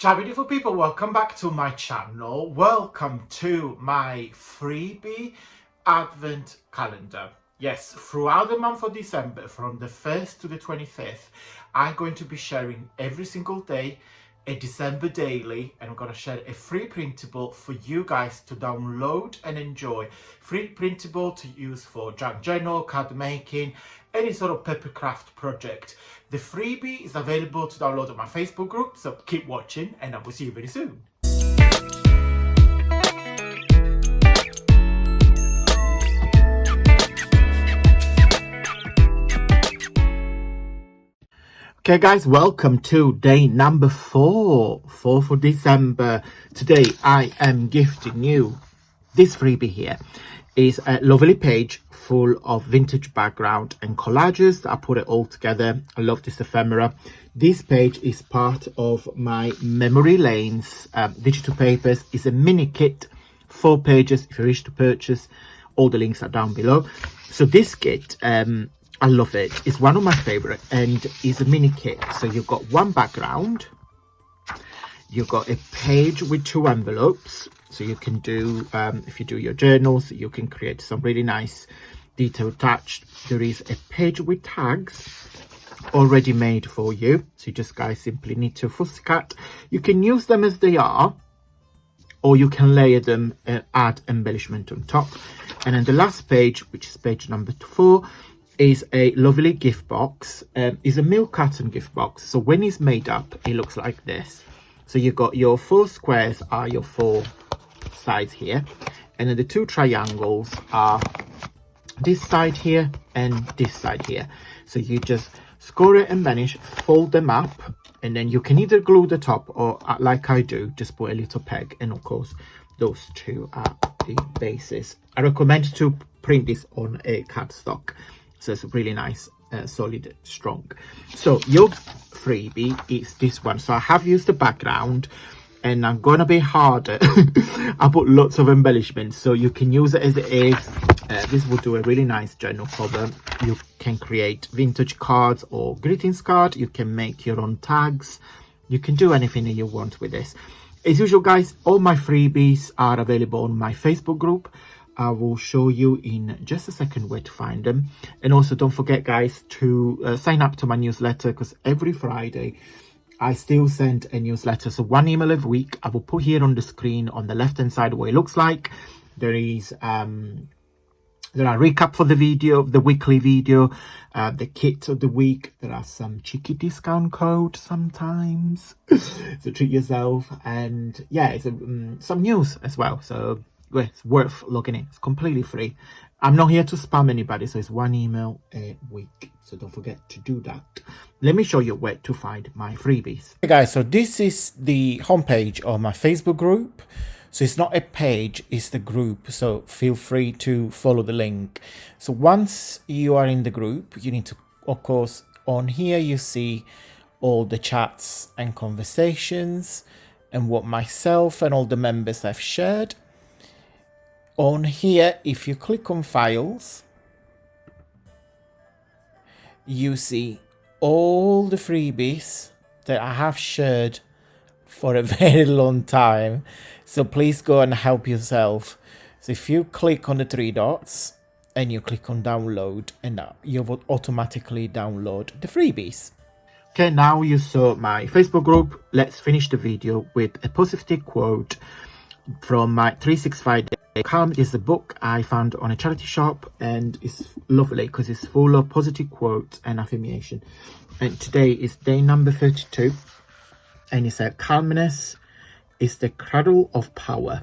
Ciao beautiful people, welcome back to my channel. Welcome to my freebie advent calendar. Yes, throughout the month of December, from the 1st to the 25th, I'm going to be sharing every single day a December daily, and I'm going to share a free printable for you guys to download and enjoy. Free printable to use for junk journal, card making, any sort of paper craft project. The freebie is available to download on my Facebook group, so keep watching and I will see you very soon. Okay guys, welcome to day number 4th of December. Today I am gifting you this freebie here. Is a lovely page full of vintage background and collages. I put it all together. I love this ephemera. This page is part of my Memory Lanes digital papers. It's a mini kit, 4 pages if you wish to purchase. All the links are down below. So this kit, I love it. It's one of my favorite and it's a mini kit. So you've got one background, you've got a page with 2 envelopes. So you can do, if you do your journals, you can create some really nice detail attached. There is a page with tags already made for you. So you just guys simply need to fussy cut. You can use them as they are, or you can layer them and add embellishment on top. And then the last page, which is page number 4, is a lovely gift box. It's a milk carton gift box. So when it's made up, it looks like this. So you've got your 4 squares are your 4 sides here, and then the 2 triangles are this side here and this side here. So you just score it and vanish, fold them up, and then you can either glue the top or like I do, just put a little peg, and of course those 2 are the bases. I recommend to print this on a cardstock, so it's really nice, solid, strong. So your freebie is this one. So I have used the background and I'm gonna be harder. I put lots of embellishments, so you can use it as it is. This will do a really nice journal cover. You can create vintage cards or greetings card. You can make your own tags. You can do anything that you want with this. As usual guys, all my freebies are available on my Facebook group. I will show you in just a second where to find them. And also don't forget guys to sign up to my newsletter, because every Friday I still send a newsletter. So 1 email every week. I will put here on the screen on the left hand side what it looks like. There is there are recap for the video, the weekly video, the kit of the week. There are some cheeky discount code sometimes, so treat yourself. And yeah, it's some news as well, so it's worth logging in. It's completely free. I'm not here to spam anybody, so it's 1 email a week, so don't forget to do that. Let me show you where to find my freebies. Hey guys, so this is the homepage of my Facebook group. So it's not a page, it's the group, so feel free to follow the link. So once you are in the group, you need to, of course, on here you see all the chats and conversations and what myself and all the members have shared. On here, if you click on files, you see all the freebies that I have shared for a very long time. So please go and help yourself. So if you click on the 3 dots and you click on download, and you will automatically download the freebies. Okay, now you saw my Facebook group. Let's finish the video with a positive quote from my 365 Day Calm. Is a book I found on a charity shop, and it's lovely because it's full of positive quotes and affirmation. And today is day number 32, and it said calmness is the cradle of power.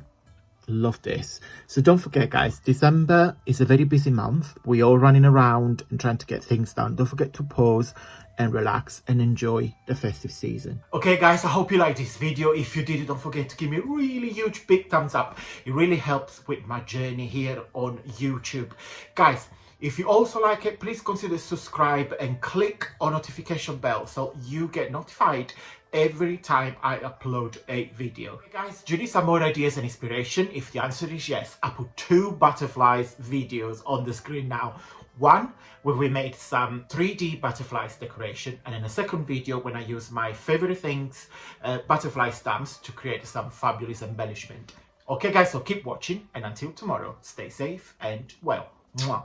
Love this. So don't forget guys, December is a very busy month. We're all running around and trying to get things done. Don't forget to pause and relax and enjoy the festive season. Okay guys, I hope you liked this video. If you did, don't forget to give me a really huge big thumbs up. It really helps with my journey here on YouTube. Guys, if you also like it, please consider subscribe and click on notification bell so you get notified every time I upload a video. Okay guys, do you need some more ideas and inspiration? If the answer is yes, I put 2 butterflies videos on the screen now. One where we made some 3D butterflies decoration, and in a second video when I use my favorite things, butterfly stamps, to create some fabulous embellishment. Okay guys, so keep watching, and until tomorrow, stay safe and well. Mwah.